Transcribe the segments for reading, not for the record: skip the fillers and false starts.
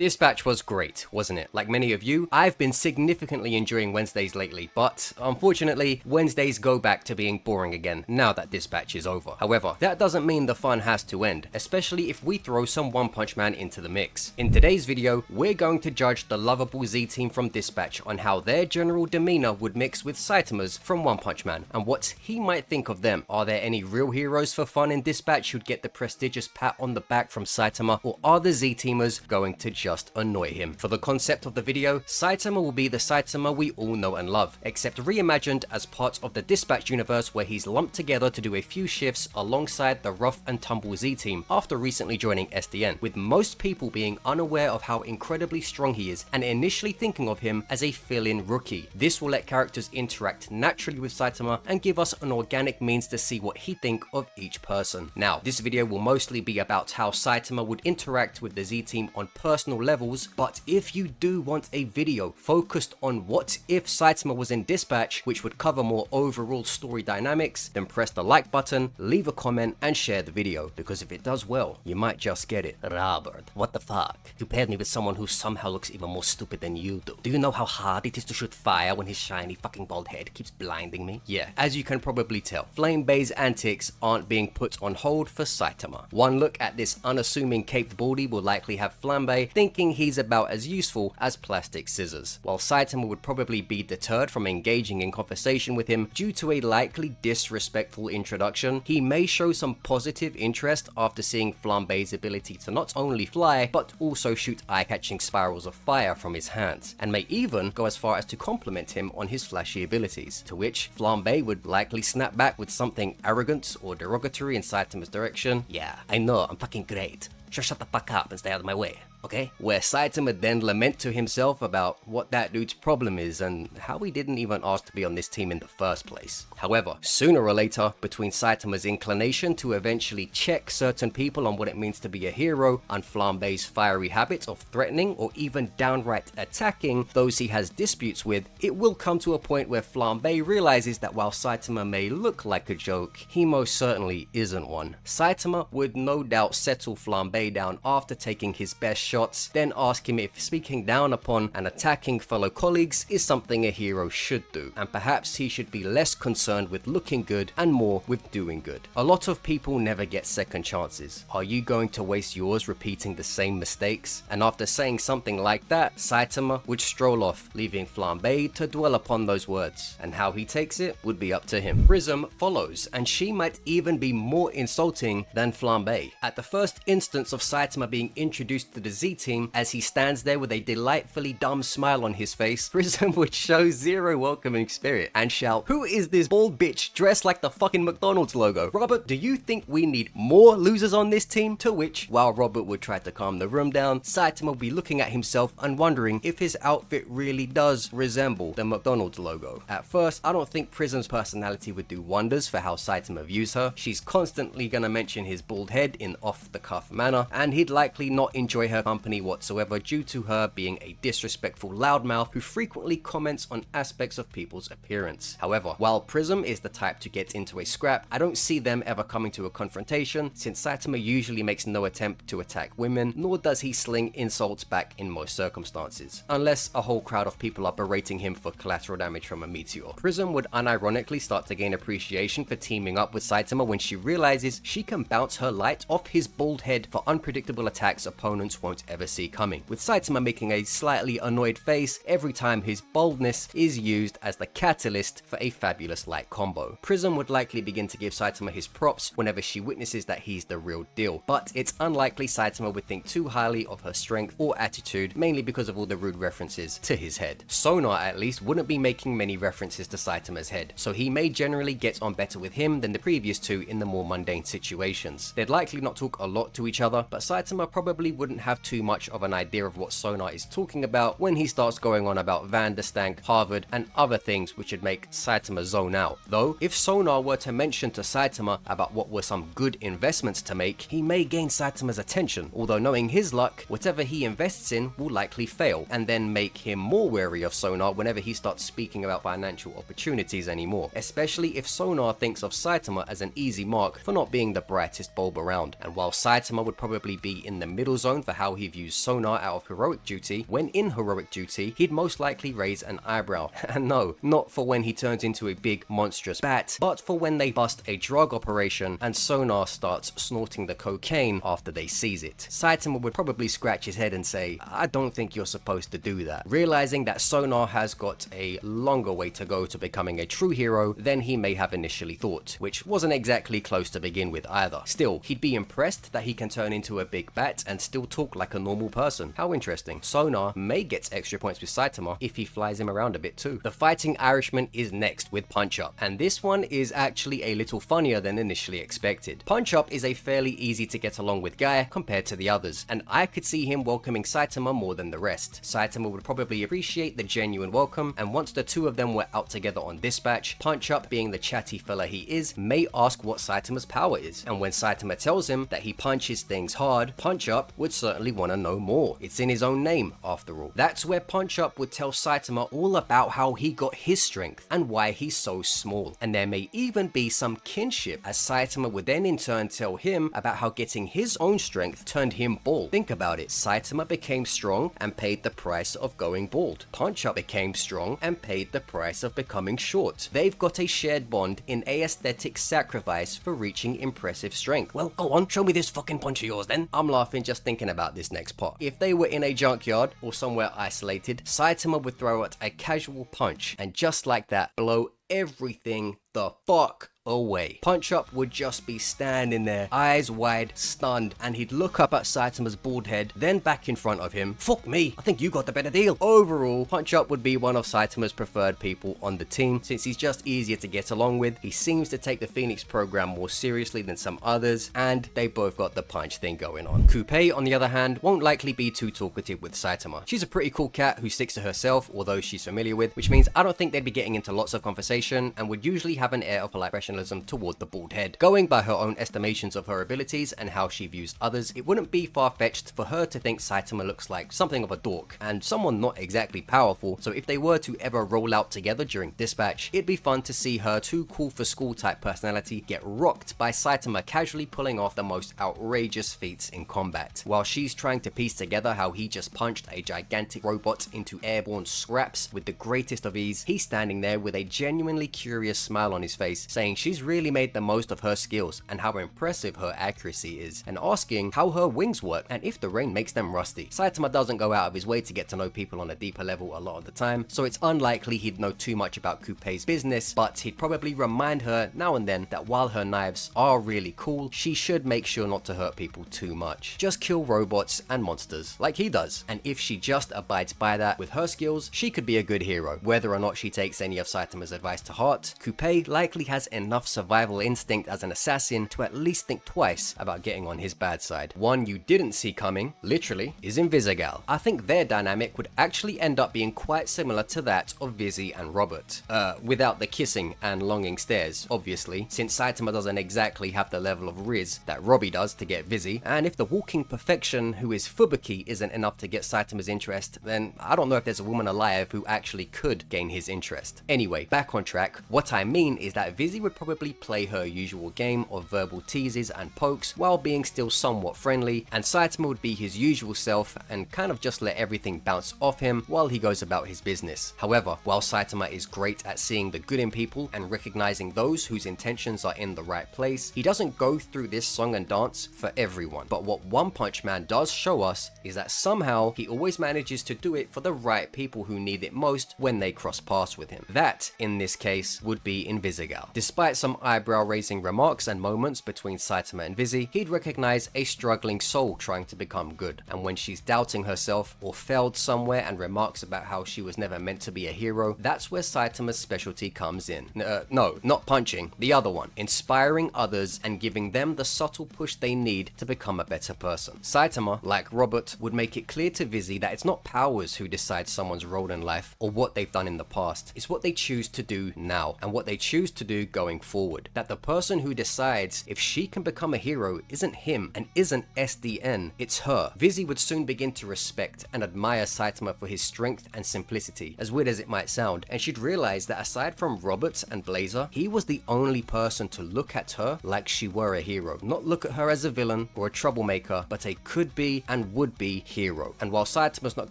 This batch was great, wasn't it? Like many of you, I've been significantly enjoying Wednesdays lately, but unfortunately, Wednesdays go back to being boring again now that this batch is over. However, that doesn't mean the fun has to end, especially if we throw some One Punch Man into the mix. In today's video, we're going to judge the lovable Z team from this batch on how their general demeanor would mix with Saitama's from One Punch Man, and what he might think of them. Are there any real heroes for fun in this batch who'd get the prestigious pat on the back from Saitama, or are the Z teamers going to just annoy him? For the concept of the video, Saitama will be the Saitama we all know and love, except reimagined as part of the Dispatch universe, where he's lumped together to do a few shifts alongside the rough and tumble Z team after recently joining SDN, with most people being unaware of how incredibly strong he is and initially thinking of him as a fill-in rookie. This will let characters interact naturally with Saitama and give us an organic means to see what he think of each person. Now, this video will mostly be about how Saitama would interact with the Z team on personal levels, but if you do want a video focused on what if Saitama was in Dispatch, which would cover more overall story dynamics, then press the like button, leave a comment, and share the video, because if it does well, you might just get it. Robert, what the fuck? You paired me with someone who somehow looks even more stupid than you do. Do you know how hard it is to shoot fire when his shiny fucking bald head keeps blinding me? Yeah, as you can probably tell, Flambae's antics aren't being put on hold for Saitama. One look at this unassuming caped baldy will likely have Flambae thinking he's about as useful as plastic scissors, while Saitama would probably be deterred from engaging in conversation with him due to a likely disrespectful introduction. He may show some positive interest after seeing Flambae's ability to not only fly, but also shoot eye-catching spirals of fire from his hands, and may even go as far as to compliment him on his flashy abilities, to which Flambae would likely snap back with something arrogant or derogatory in Saitama's direction. Yeah, I know, I'm fucking great. Just shut the fuck up and stay out of my way, okay? Where Saitama then lament to himself about what that dude's problem is and how he didn't even ask to be on this team in the first place. However, sooner or later, between Saitama's inclination to eventually check certain people on what it means to be a hero, and Flambae's fiery habit of threatening or even downright attacking those he has disputes with, it will come to a point where Flambae realizes that while Saitama may look like a joke, he most certainly isn't one. Saitama would no doubt settle Flambae down after taking his best shots, then ask him if speaking down upon and attacking fellow colleagues is something a hero should do, and perhaps he should be less concerned with looking good and more with doing good. A lot of people never get second chances. Are you going to waste yours repeating the same mistakes? And after saying something like that, Saitama would stroll off, leaving Flambae to dwell upon those words, and how he takes it would be up to him. Prism follows, and she might even be more insulting than Flambae. At the first instance of Saitama being introduced to the Z team, as he stands there with a delightfully dumb smile on his face, Prism would show zero welcoming spirit and shout, "Who is this bald bitch dressed like the fucking McDonald's logo? Robert, do you think we need more losers on this team?" To which, while Robert would try to calm the room down, Saitama would be looking at himself and wondering if his outfit really does resemble the McDonald's logo. At first, I don't think Prism's personality would do wonders for how Saitama views her. She's constantly gonna mention his bald head in off-the-cuff manner, and he'd likely not enjoy her company whatsoever due to her being a disrespectful loudmouth who frequently comments on aspects of people's appearance. However, while Prism is the type to get into a scrap, I don't see them ever coming to a confrontation, since Saitama usually makes no attempt to attack women, nor does he sling insults back in most circumstances, unless a whole crowd of people are berating him for collateral damage from a meteor. Prism would unironically start to gain appreciation for teaming up with Saitama when she realizes she can bounce her light off his bald head for unpredictable attacks opponents won't ever see coming, with Saitama making a slightly annoyed face every time his boldness is used as the catalyst for a fabulous light combo. Prism would likely begin to give Saitama his props whenever she witnesses that he's the real deal, but it's unlikely Saitama would think too highly of her strength or attitude, mainly because of all the rude references to his head. Sonar, at least, wouldn't be making many references to Saitama's head, so he may generally get on better with him than the previous two in the more mundane situations. They'd likely not talk a lot to each other, but Saitama probably wouldn't have too much of an idea of what Sonar is talking about when he starts going on about Van der Stank, Harvard, and other things which would make Saitama zone out. Though, if Sonar were to mention to Saitama about what were some good investments to make, he may gain Saitama's attention, although knowing his luck, whatever he invests in will likely fail, and then make him more wary of Sonar whenever he starts speaking about financial opportunities anymore, especially if Sonar thinks of Saitama as an easy mark for not being the brightest bulb around. And while Saitama would probably be in the middle zone for how how he views Sonar out of heroic duty, when in heroic duty, he'd most likely raise an eyebrow. And no, not for when he turns into a big monstrous bat, but for when they bust a drug operation and Sonar starts snorting the cocaine after they seize it. Saitama would probably scratch his head and say, I don't think you're supposed to do that, realizing that Sonar has got a longer way to go to becoming a true hero than he may have initially thought, which wasn't exactly close to begin with either. Still, he'd be impressed that he can turn into a big bat and still talk like a normal person. How interesting. Sonar may get extra points with Saitama if he flies him around a bit too. The Fighting Irishman is next with Punch Up, and this one is actually a little funnier than initially expected. Punch Up is a fairly easy to get along with guy compared to the others, and I could see him welcoming Saitama more than the rest. Saitama would probably appreciate the genuine welcome, and once the two of them were out together on Dispatch, Punch Up, being the chatty fella he is, may ask what Saitama's power is, and when Saitama tells him that he punches things hard, Punch Up would certainly want to know more. It's in his own name, after all. That's where Punch Up would tell Saitama all about how he got his strength and why he's so small, and there may even be some kinship, as Saitama would then in turn tell him about how getting his own strength turned him bald. Think about it, Saitama became strong and paid the price of going bald. Punch Up became strong and paid the price of becoming short. They've got a shared bond in a aesthetic sacrifice for reaching impressive strength. Well, go on, show me this fucking punch of yours then. I'm laughing just thinking about this next part. If they were in a junkyard or somewhere isolated, Saitama would throw out a casual punch and just like that blow everything the fuck away. Punch Up would just be standing there, eyes wide, stunned, and he'd look up at Saitama's bald head, then back in front of him. Fuck me, I think you got the better deal. Overall, Punch Up would be one of Saitama's preferred people on the team, since he's just easier to get along with. He seems to take the Phoenix program more seriously than some others, and they both got the punch thing going on. Coupe, on the other hand, won't likely be too talkative with Saitama. She's a pretty cool cat who sticks to herself, although she's familiar with, which means I don't think they'd be getting into lots of conversation, and would usually have an air of polite professionalism toward the bald head. Going by her own estimations of her abilities and how she views others, it wouldn't be far-fetched for her to think Saitama looks like something of a dork, and someone not exactly powerful, so if they were to ever roll out together during Dispatch, it'd be fun to see her too cool for school type personality get rocked by Saitama casually pulling off the most outrageous feats in combat, while she's trying to piece together how he just punched a gigantic robot into airborne scraps with the greatest of ease. He's standing there with a genuinely curious smile on his face, saying she's really made the most of her skills and how impressive her accuracy is, and asking how her wings work and if the rain makes them rusty. Saitama doesn't go out of his way to get to know people on a deeper level a lot of the time, so it's unlikely he'd know too much about Coupe's business, but he'd probably remind her now and then that while her knives are really cool, she should make sure not to hurt people too much. Just kill robots and monsters, like he does. And if she just abides by that with her skills, she could be a good hero. Whether or not she takes any of Saitama's advice to heart, Coupe likely has enough survival instinct as an assassin to at least think twice about getting on his bad side. One you didn't see coming, literally, is Invisigal. I think their dynamic would actually end up being quite similar to that of Vizzy and Robert. Without the kissing and longing stares, obviously, since Saitama doesn't exactly have the level of Riz that Robbie does to get Vizzy, and if the walking perfection who is Fubuki isn't enough to get Saitama's interest, then I don't know if there's a woman alive who actually could gain his interest. Anyway, back on track, what I mean is that Vizzy would probably play her usual game of verbal teases and pokes while being still somewhat friendly, and Saitama would be his usual self and kind of just let everything bounce off him while he goes about his business. However, while Saitama is great at seeing the good in people and recognizing those whose intentions are in the right place, he doesn't go through this song and dance for everyone. But what One Punch Man does show us is that somehow he always manages to do it for the right people who need it most when they cross paths with him. That, in this case, would be Invisigal. Despite some eyebrow-raising remarks and moments between Saitama and Vizzy, he'd recognize a struggling soul trying to become good, and when she's doubting herself or failed somewhere and remarks about how she was never meant to be a hero, that's where Saitama's specialty comes in. No, not punching, the other one. Inspiring others and giving them the subtle push they need to become a better person. Saitama, like Robert, would make it clear to Vizzy that it's not powers who decide someone's role in life or what they've done in the past, it's what they choose to do now, and what they choose to do going going forward. That the person who decides if she can become a hero isn't him and isn't SDN, it's her. Vizzy would soon begin to respect and admire Saitama for his strength and simplicity, as weird as it might sound, and she'd realize that aside from Roberts and Blazer, he was the only person to look at her like she were a hero. Not look at her as a villain or a troublemaker, but a could be and would be hero. And while Saitama's not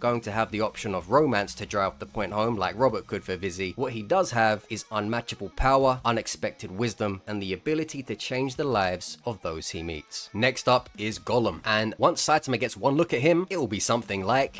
going to have the option of romance to drive the point home like Robert could for Vizzy, what he does have is unmatchable power, unexpected wisdom, and the ability to change the lives of those he meets. Next up is Golem, and once Saitama gets one look at him, it will be something like...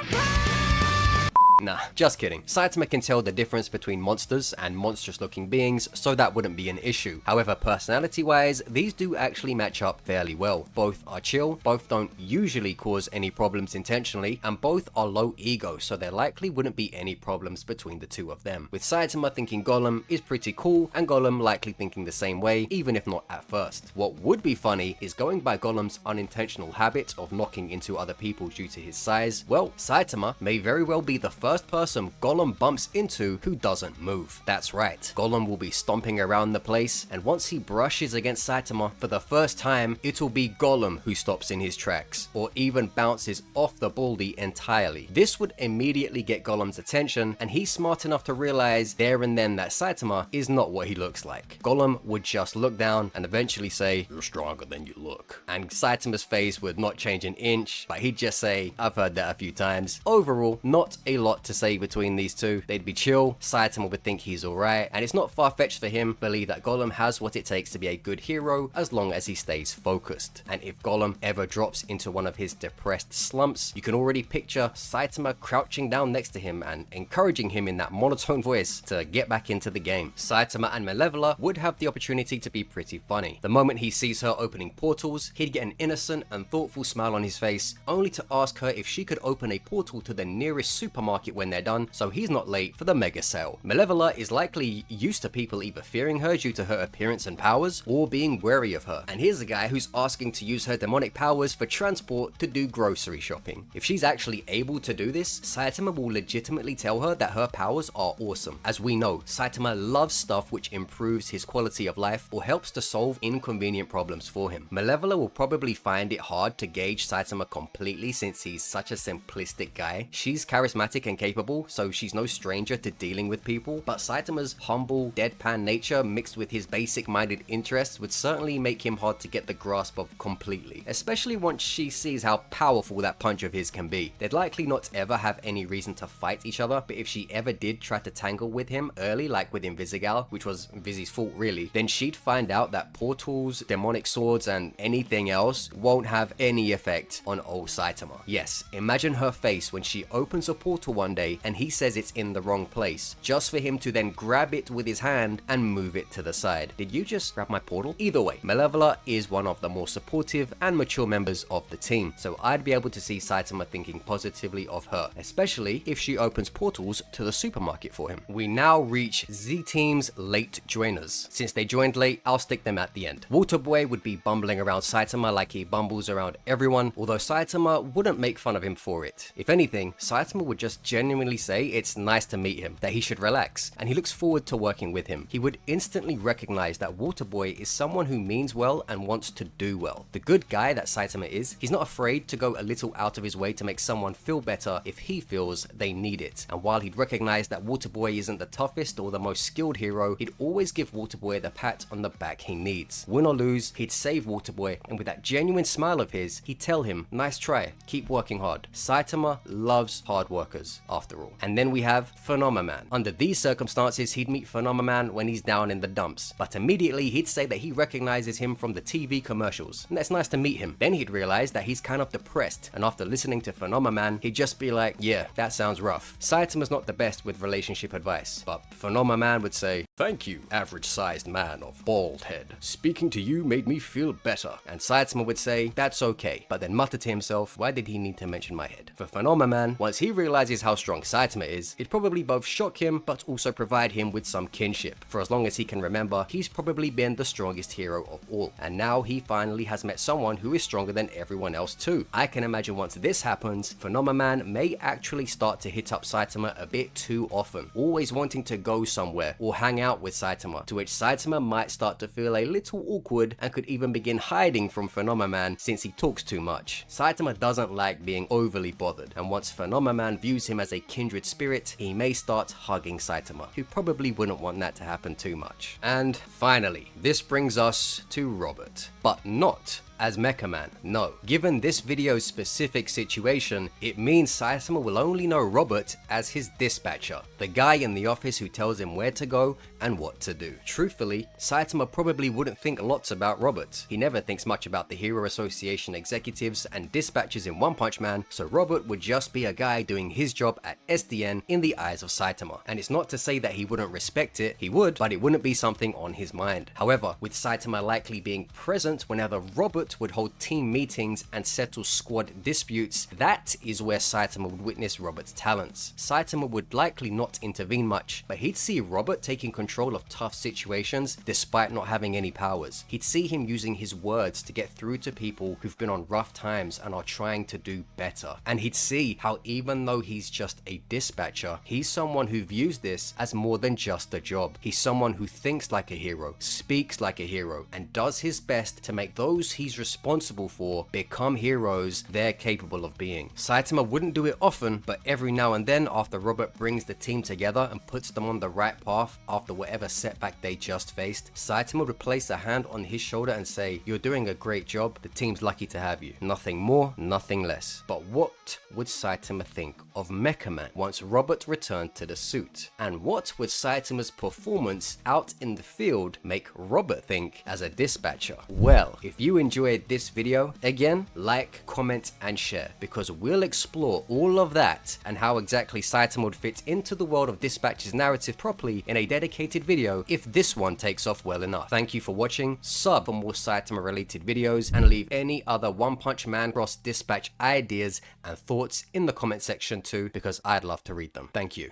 Nah, just kidding. Saitama can tell the difference between monsters and monstrous looking beings, so that wouldn't be an issue. However, personality wise, these do actually match up fairly well. Both are chill, both don't usually cause any problems intentionally, and both are low ego, so there likely wouldn't be any problems between the two of them. With Saitama thinking Golem is pretty cool, and Golem likely thinking the same way, even if not at first. What would be funny is going by Golem's unintentional habit of knocking into other people due to his size. Well, Saitama may very well be the first person Golem bumps into who doesn't move. That's right, Golem will be stomping around the place, and once he brushes against Saitama for the first time, it'll be Golem who stops in his tracks, or even bounces off the baldy entirely. This would immediately get Golem's attention, and he's smart enough to realize there and then that Saitama is not what he looks like. Golem would just look down and eventually say, "You're stronger than you look." And Saitama's face would not change an inch, but he'd just say, "I've heard that a few times." Overall, not a lot to say between these two. They'd be chill, Saitama would think he's alright, and it's not far-fetched for him to believe that Golem has what it takes to be a good hero as long as he stays focused. And if Golem ever drops into one of his depressed slumps, you can already picture Saitama crouching down next to him and encouraging him in that monotone voice to get back into the game. Saitama and Malevola would have the opportunity to be pretty funny. The moment he sees her opening portals, he'd get an innocent and thoughtful smile on his face, only to ask her if she could open a portal to the nearest supermarket when they're done, so he's not late for the mega sale. Malevola is likely used to people either fearing her due to her appearance and powers, or being wary of her. And here's a guy who's asking to use her demonic powers for transport to do grocery shopping. If she's actually able to do this, Saitama will legitimately tell her that her powers are awesome. As we know, Saitama loves stuff which improves his quality of life or helps to solve inconvenient problems for him. Malevola will probably find it hard to gauge Saitama completely since he's such a simplistic guy. She's charismatic and capable, so she's no stranger to dealing with people, but Saitama's humble, deadpan nature mixed with his basic-minded interests would certainly make him hard to get the grasp of completely, especially once she sees how powerful that punch of his can be. They'd likely not ever have any reason to fight each other, but if she ever did try to tangle with him early, like with Invisigal, which was Vizzy's fault really, then she'd find out that portals, demonic swords, and anything else won't have any effect on old Saitama. Yes, imagine her face when she opens a portal one day and he says it's in the wrong place, just for him to then grab it with his hand and move it to the side. Did you just grab my portal? Either way, Malevola is one of the more supportive and mature members of the team, so I'd be able to see Saitama thinking positively of her, especially if she opens portals to the supermarket for him. We now reach Z-Team's late joiners. Since they joined late, I'll stick them at the end. Waterboy would be bumbling around Saitama like he bumbles around everyone, although Saitama wouldn't make fun of him for it. If anything, Saitama would just genuinely say it's nice to meet him, that he should relax, and he looks forward to working with him. He would instantly recognize that Waterboy is someone who means well and wants to do well. The good guy that Saitama is, he's not afraid to go a little out of his way to make someone feel better if he feels they need it. And while he'd recognize that Waterboy isn't the toughest or the most skilled hero, he'd always give Waterboy the pat on the back he needs. Win or lose, he'd save Waterboy, and with that genuine smile of his, he'd tell him, "Nice try, keep working hard." Saitama loves hard workers, after all. And then we have Phenomaman. Under these circumstances, he'd meet Phenomaman when he's down in the dumps, but immediately he'd say that he recognizes him from the TV commercials, and that's nice to meet him. Then he'd realize that he's kind of depressed, and after listening to Phenomaman, he'd just be like, "Yeah, that sounds rough." Saitama's not the best with relationship advice, but Phenomaman would say, "Thank you, average-sized man of bald head. Speaking to you made me feel better." And Saitama would say, "That's okay," but then mutter to himself, "Why did he need to mention my head?" For Phenomaman, once he realizes how how strong Saitama is, it'd probably both shock him but also provide him with some kinship. For as long as he can remember, he's probably been the strongest hero of all, and now he finally has met someone who is stronger than everyone else too. I can imagine once this happens, Phenomaman may actually start to hit up Saitama a bit too often, always wanting to go somewhere or hang out with Saitama, to which Saitama might start to feel a little awkward and could even begin hiding from Phenomaman since he talks too much. Saitama doesn't like being overly bothered, and once Phenomaman views him as a kindred spirit, he may start hugging Saitama, who probably wouldn't want that to happen too much. And finally, this brings us to Robert, but not as Mecha Man. No. Given this video's specific situation, it means Saitama will only know Robert as his dispatcher, the guy in the office who tells him where to go and what to do. Truthfully, Saitama probably wouldn't think lots about Robert. He never thinks much about the Hero Association executives and dispatchers in One Punch Man, so Robert would just be a guy doing his job at SDN in the eyes of Saitama. And it's not to say that he wouldn't respect it, he would, but it wouldn't be something on his mind. However, with Saitama likely being present whenever Robert would hold team meetings and settle squad disputes, that is where Saitama would witness Robert's talents. Saitama would likely not intervene much, but he'd see Robert taking control of tough situations despite not having any powers. He'd see him using his words to get through to people who've been on rough times and are trying to do better. And he'd see how even though he's just a dispatcher, he's someone who views this as more than just a job. He's someone who thinks like a hero, speaks like a hero, and does his best to make those he's responsible for become heroes they're capable of being. Saitama wouldn't do it often, but every now and then after Robert brings the team together and puts them on the right path after whatever setback they just faced, Saitama would place a hand on his shoulder and say, "You're doing a great job, the team's lucky to have you." Nothing more, nothing less. But what would Saitama think of Mecha Man once Robert returned to the suit? And what would Saitama's performance out in the field make Robert think as a dispatcher? Well, if you enjoyed this video, again, like, comment, and share, because we'll explore all of that and how exactly Saitama would fit into the world of Dispatch's narrative properly in a dedicated video if this one takes off well enough. Thank you for watching, sub for more Saitama related videos, and leave any other One Punch Man cross Dispatch ideas and thoughts in the comment section too, because I'd love to read them. Thank you.